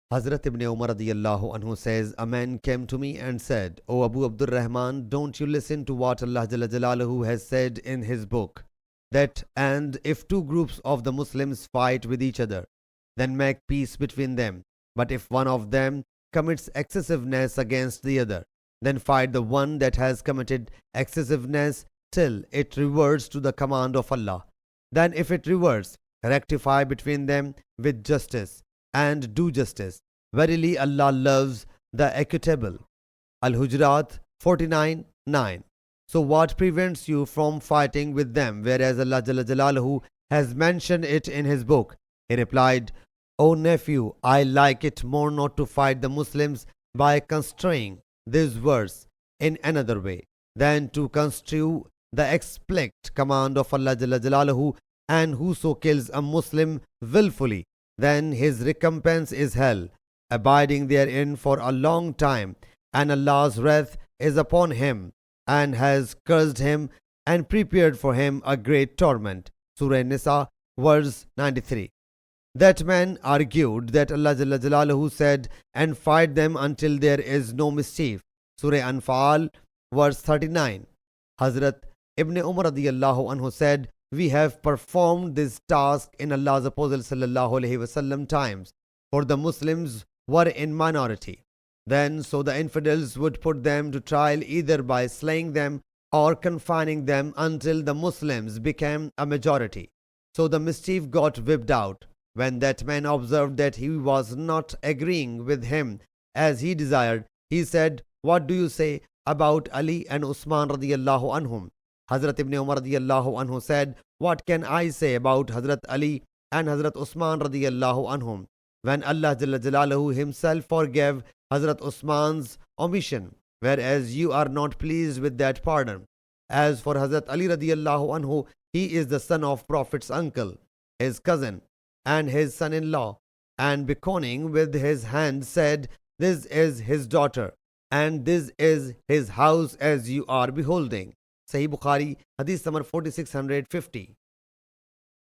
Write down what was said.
Hazrat ibn Umar radiyallahu anhu says, a man came to me and said, O Abu Abdur Rahman, don't you listen to what Allah Jalla Jalaluhu has said in His book, that and if two groups of the Muslims fight with each other, then make peace between them. But if one of them commits excessiveness against the other, then fight the one that has committed excessiveness till it reverts to the command of Allah. Then if it reverts, rectify between them with justice and do justice. Verily Allah loves the equitable. Al-Hujurat 49:9. So what prevents you from fighting with them, whereas Allah Jalla Jalaluhu has mentioned it in His book? He replied, O nephew, I like it more not to fight the Muslims by construing this verse in another way than to construe the explicit command of Allah Jalla Jalaluhu, and whoso kills a Muslim willfully, then his recompense is hell, abiding therein for a long time, and Allah's wrath is upon him, and has cursed him and prepared for him a great torment. Surah Nisa, verse 93. That man argued that Allah Jalla Jalaluhu said, and fight them until there is no mischief. Surah Anfal, verse 39. Hazrat Ibn Umar radiyallahu anhu said, we have performed this task in Allah's Apostle sallallahu alaihi wasallam times, for the Muslims were in minority. Then so the infidels would put them to trial either by slaying them or confining them until the Muslims became a majority. So the mischief got whipped out. When that man observed that he was not agreeing with him as he desired, he said, what do you say about Ali and Usman radiyallahu anhum? Hazrat ibn Umar radiyallahu anhu said, what can I say about Hazrat Ali and Hazrat Usman radiyallahu anhum, when Allah Jalla Jalaluhu Himself forgave Hazrat Usman's omission, whereas you are not pleased with that pardon. As for Hazrat Ali radiyallahu anhu, he is the son of Prophet's uncle, his cousin, and his son-in-law, and beckoning with his hand said, this is his daughter, and this is his house as you are beholding. Sahih Bukhari, Hadith number 4650.